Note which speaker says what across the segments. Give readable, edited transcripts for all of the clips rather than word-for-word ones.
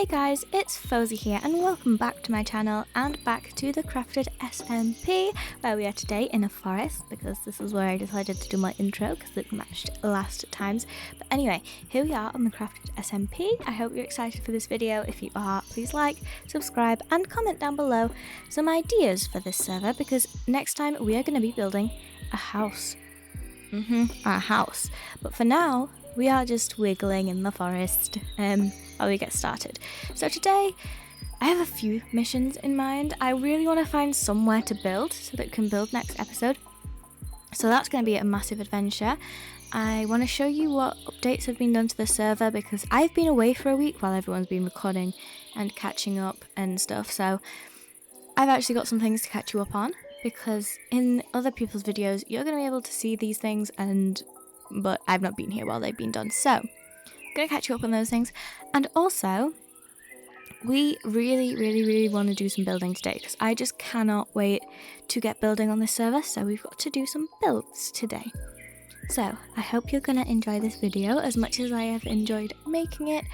Speaker 1: Hey guys, it's Phosie here and welcome back to my channel and back to the crafted SMP, where we are today in a forest because this is where I decided to do my intro because it matched last times. But anyway, here we are on the crafted SMP. I hope you're excited for this video. If you are, please like, subscribe and comment down below some ideas for this server because next time we are going to be building a house. A house. But for now, we are just wiggling in the forest while we get started. So today, I have a few missions in mind. I really want to find somewhere to build so that we can build next episode. So that's going to be a massive adventure. I want to show you what updates have been done to the server because I've been away for a week while everyone's been recording and catching up and stuff. So I've actually got some things to catch you up on because in other people's videos, you're going to be able to see these things but I've not been here while they've been done, so I'm gonna catch you up on those things. And also, we really want to do some building today because I just cannot wait to get building on this server, so we've got to do some builds today. So I hope you're gonna enjoy this video as much as I have enjoyed making it.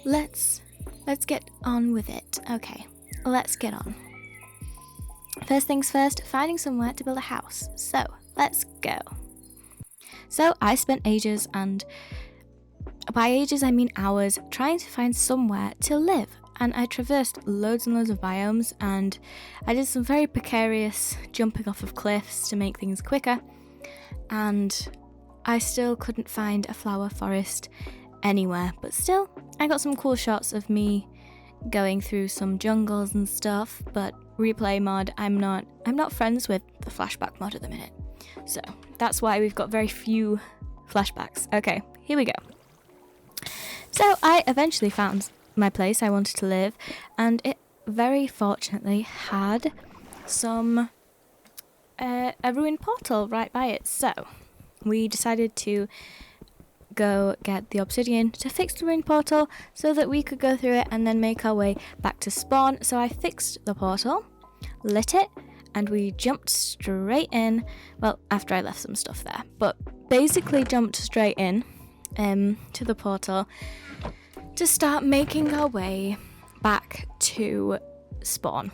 Speaker 1: Let's get on with it. Okay, let's get on. First things first, finding somewhere to build a house. So let's go. So I spent ages, and by ages I mean hours, trying to find somewhere to live. And I traversed loads and loads of biomes, and I did some very precarious jumping off of cliffs to make things quicker. And I still couldn't find a flower forest anywhere. But still, I got some cool shots of me going through some jungles and stuff. But replay mod, I'm not friends with the flashback mod at the minute. So that's why we've got very few flashbacks. Okay, here we go. So I eventually found my place I wanted to live, and it very fortunately had some a ruined portal right by it. So we decided to go get the obsidian to fix the ruined portal so that we could go through it and then make our way back to spawn. So I fixed the portal, lit it, and we jumped straight in, well, after I left some stuff there, but basically jumped straight in to the portal to start making our way back to spawn.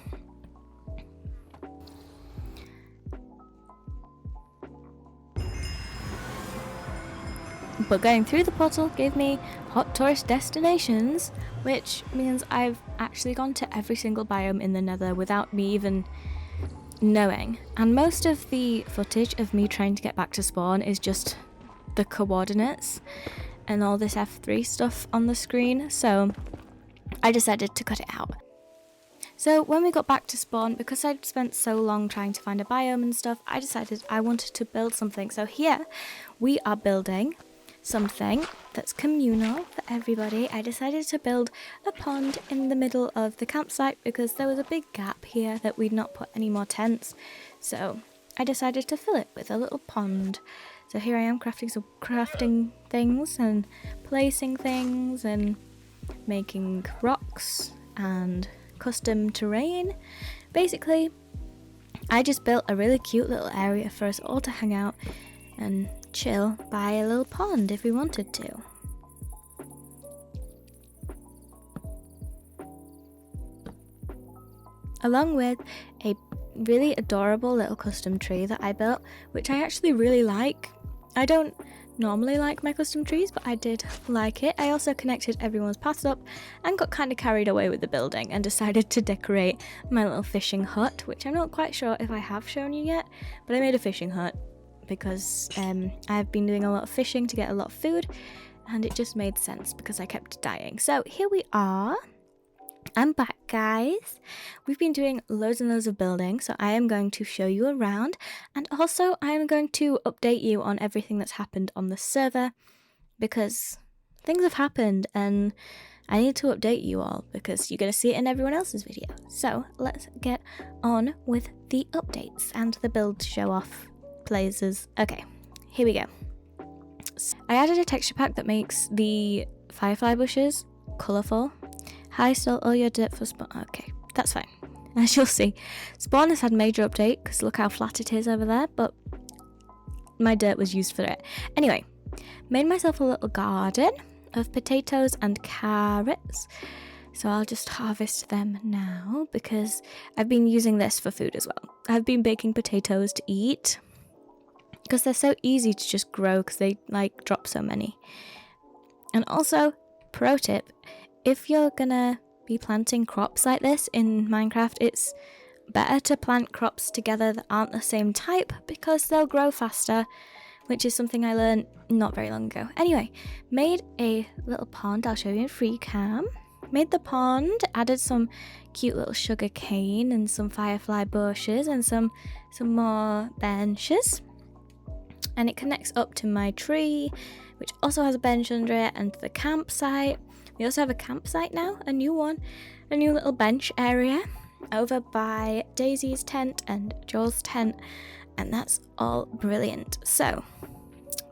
Speaker 1: But going through the portal gave me hot tourist destinations, which means I've actually gone to every single biome in the Nether without me even knowing. And most of the footage of me trying to get back to spawn is just the coordinates and all this F3 stuff on the screen, so I decided to cut it out. So when we got back to spawn, because I'd spent so long trying to find a biome and stuff, I decided I wanted to build something. So here we are building something that's communal for everybody. I decided to build a pond in the middle of the campsite because there was a big gap here that we'd not put any more tents, so I decided to fill it with a little pond. So here I am crafting things and placing things and making rocks and custom terrain. Basically, I just built a really cute little area for us all to hang out and chill by a little pond if we wanted to. Along with a really adorable little custom tree that I built, which I actually really like. I don't normally like my custom trees, but I did like it. I also connected everyone's paths up and got kind of carried away with the building and decided to decorate my little fishing hut, which I'm not quite sure if I have shown you yet, but I made a fishing hut because I've been doing a lot of fishing to get a lot of food, and it just made sense because I kept dying. So here we are. I'm back, guys. We've been doing loads and loads of building, so I am going to show you around, and also I am going to update you on everything that's happened on the server because things have happened and I need to update you all because you're going to see it in everyone else's video. So let's get on with the updates and the build show off places. Okay, here we go. I added a texture pack that makes the firefly bushes colourful. Hi, stole all your dirt for spawn. Okay, that's fine. As you'll see, spawn has had a major update because look how flat it is over there, but my dirt was used for it. Anyway, made myself a little garden of potatoes and carrots. So I'll just harvest them now because I've been using this for food as well. I've been baking potatoes to eat because they're so easy to just grow because they like drop so many. And also, pro tip, if you're gonna be planting crops like this in Minecraft, it's better to plant crops together that aren't the same type because they'll grow faster, which is something I learned not very long ago. Anyway, made a little pond. I'll show you in free cam. Made the pond, added some cute little sugar cane and some firefly bushes and some more benches. And it connects up to my tree, which also has a bench under it, and the campsite. We also have a campsite now, a new one, a new little bench area over by Daisy's tent and Joel's tent, and that's all brilliant. So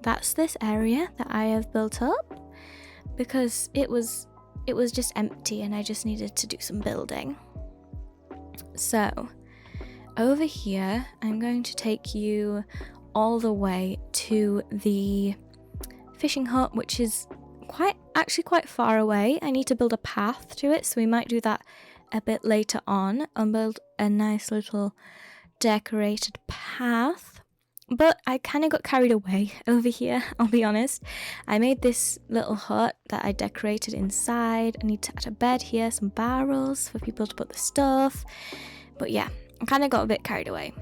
Speaker 1: that's this area that I have built up because it was just empty and I just needed to do some building. So over here, I'm going to take you all the way to the fishing hut, which is actually quite far away. I need to build a path to it, so we might do that a bit later on and build a nice little decorated path. But I kind of got carried away over here, I'll be honest. I made this little hut that I decorated inside. I need to add a bed here, some barrels for people to put the stuff. But yeah, I kind of got a bit carried away.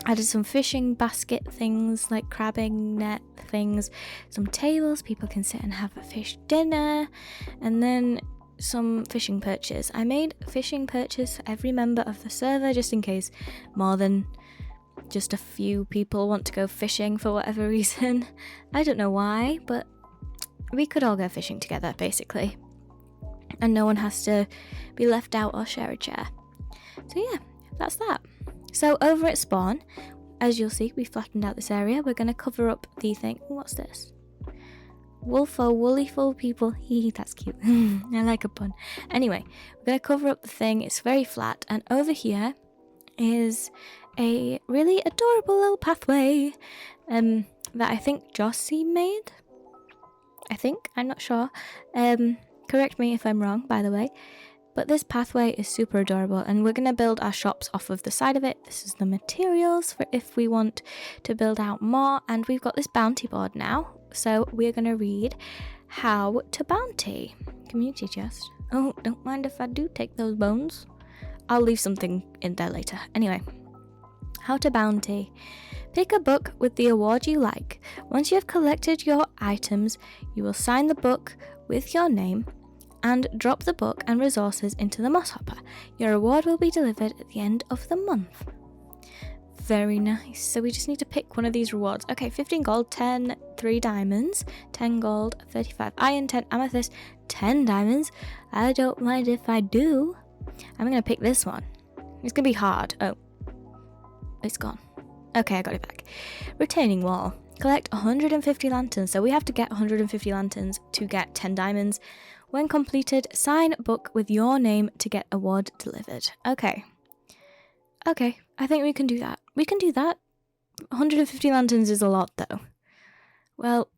Speaker 1: Added some fishing basket things, like crabbing net things, some tables, people can sit and have a fish dinner, and then some fishing perches. I made fishing perches for every member of the server just in case more than just a few people want to go fishing for whatever reason. I don't know why, but we could all go fishing together basically, and no one has to be left out or share a chair. So yeah, that's that. So over at spawn, as you'll see, we flattened out this area. We're going to cover up the thing. What's this? Wolfo, woollyful people. Hee, that's cute. I like a pun. Anyway, we're going to cover up the thing. It's very flat. And over here is a really adorable little pathway that I think Jossie made. I'm not sure. Correct me if I'm wrong, by the way. But this pathway is super adorable, and we're going to build our shops off of the side of it. This is the materials for if we want to build out more, and we've got this bounty board now. So we're going to read how to bounty. Community chest. Oh, don't mind if I do take those bones. I'll leave something in there later. Anyway, how to bounty. Pick a book with the award you like. Once you have collected your items, you will sign the book with your name and drop the book and resources into the moss hopper. Your reward will be delivered at the end of the month. Very nice. So we just need to pick one of these rewards. Okay, 15 gold, 10, 3 diamonds, 10 gold, 35 iron, 10 amethyst, 10 diamonds. I don't mind if I do. I'm going to pick this one. It's going to be hard. Oh, it's gone. Okay, I got it back. Retaining wall. Collect 150 lanterns. So we have to get 150 lanterns to get 10 diamonds. When completed, sign book with your name to get award delivered. Okay, I think we can do that. 150 lanterns is a lot though. Well,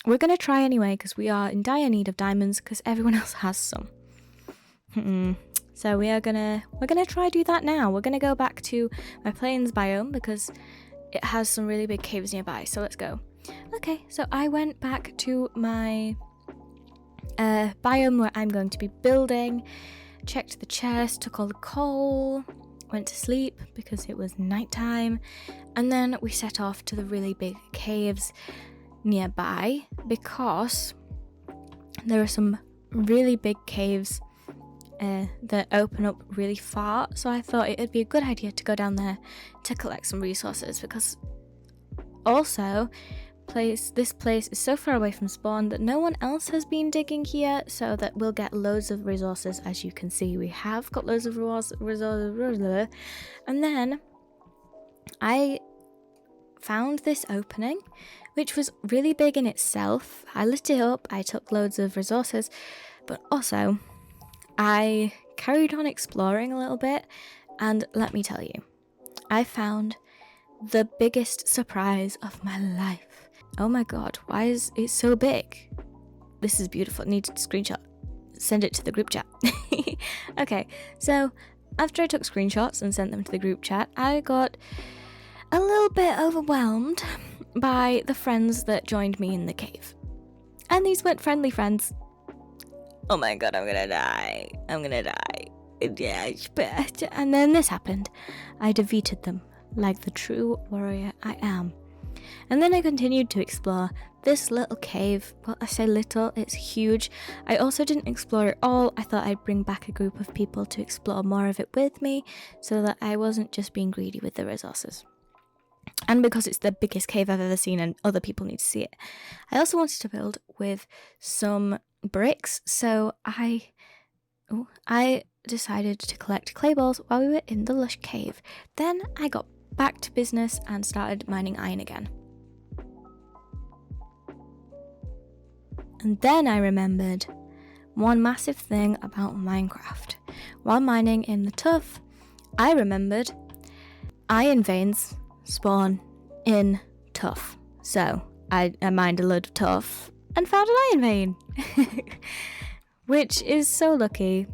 Speaker 1: we're going to try anyway because we are in dire need of diamonds because everyone else has some. So we're gonna try do that now. We're gonna go back to my plains biome because it has some really big caves nearby. So let's go. Okay, so I went back to my biome where I'm going to be building, checked the chest, took all the coal, went to sleep because it was nighttime, and then we set off to the really big caves nearby because there are some really big caves that open up really far, so I thought it'd be a good idea to go down there to collect some resources because also this place is so far away from spawn that no one else has been digging here, so that we'll get loads of resources. As you can see, we have got loads of resources. And then I found this opening, which was really big in itself. I lit it up, I took loads of resources, but also I carried on exploring a little bit, and let me tell you, I found the biggest surprise of my life. Oh my god, why is it so big? This is beautiful. I need to screenshot. send it to the group chat. Okay, so after I took screenshots and sent them to the group chat, I got a little bit overwhelmed by the friends that joined me in the cave. And these weren't friendly friends. Oh my god, I'm gonna die. And then this happened. I defeated them like the true warrior I am. And then I continued to explore this little cave. Well, I say little, it's huge. I also didn't explore it all. I thought I'd bring back a group of people to explore more of it with me so that I wasn't just being greedy with the resources. And because it's the biggest cave I've ever seen and other people need to see it. I also wanted to build with some bricks, so I decided to collect clay balls while we were in the lush cave. Then I got back to business and started mining iron again. And then I remembered one massive thing about Minecraft. While mining in the tuff, I remembered iron veins spawn in tuff. So I mined a load of tuff and found an iron vein. Which is so lucky.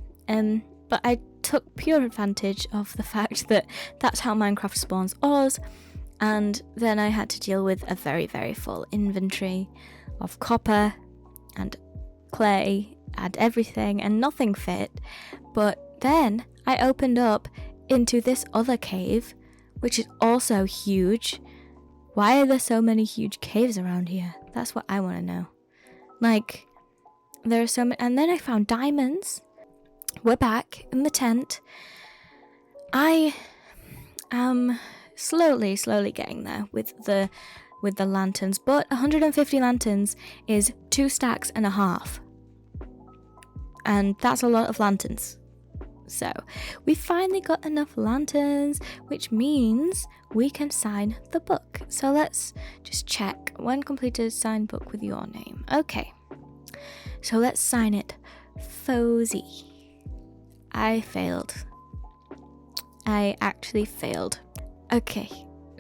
Speaker 1: But I took pure advantage of the fact that that's how Minecraft spawns ores, and then I had to deal with a very, very full inventory of copper and clay and everything, and nothing fit. But then I opened up into this other cave, which is also huge. Why are there so many huge caves around here? That's what I want to know. Like, there are so many, and then I found diamonds. We're back in the tent. I am slowly getting there with the lanterns, but 150 lanterns is 2.5 stacks. And that's a lot of lanterns. So we finally got enough lanterns, which means we can sign the book. So let's just check. When completed, sign book with your name. Okay. So let's sign it. Phosie. I failed. I actually failed. Okay.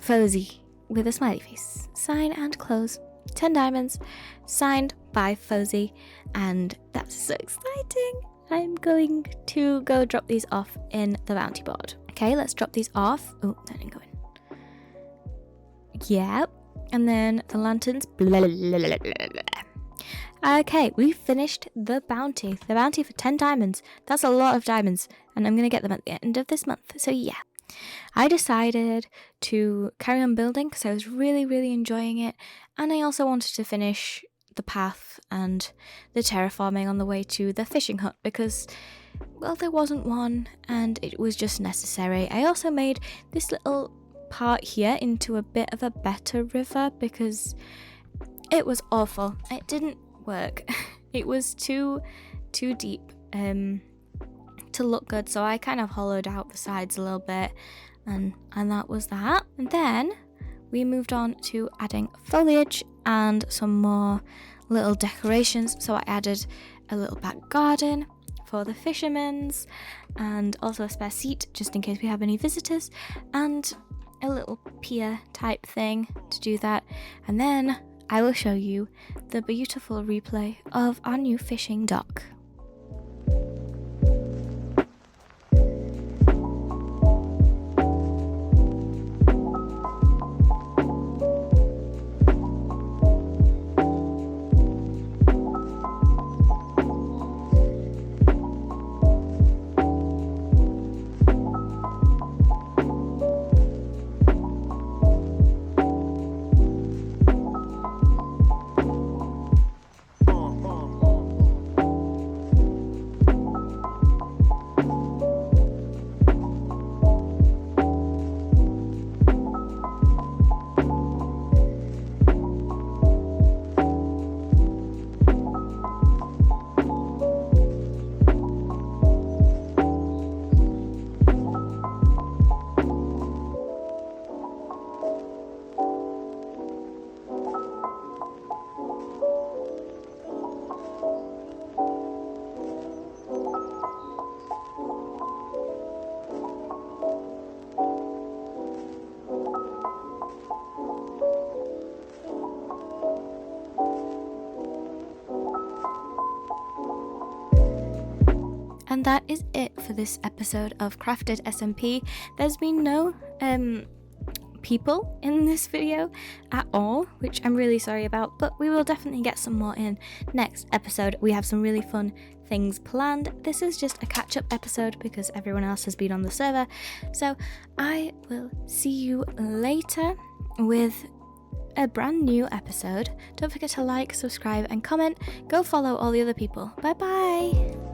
Speaker 1: Phosie with a smiley face. Sign and close. 10 diamonds. Signed by Phosie. And that's so exciting. I'm going to go drop these off in the bounty board. Okay, let's drop these off. Oh, that didn't go in. Yep. And then the lanterns. Blah, blah, blah, blah, blah. Okay, we finished the bounty. The bounty for 10 diamonds. That's a lot of diamonds. And I'm going to get them at the end of this month. So yeah. I decided to carry on building because I was really, really enjoying it. And I also wanted to finish the path and the terraforming on the way to the fishing hut because, well, there wasn't one and it was just necessary. I also made this little part here into a bit of a better river because it was awful. It didn't work. It was too deep to look good, so I kind of hollowed out the sides a little bit, and that was that. And then we moved on to adding foliage and some more little decorations. So I added a little back garden for the fishermen's and also a spare seat just in case we have any visitors, and a little pier type thing to do that. And then I will show you the beautiful replay of our new fishing dock. that is it for this episode of Crafted SMP. There's been no people in this video at all, which I'm really sorry about, but we will definitely get some more in next episode. We have some really fun things planned. This is just a catch-up episode because everyone else has been on the server, so I will see you later with a brand new episode. Don't forget to like, subscribe and comment. Go follow all the other people. Bye bye.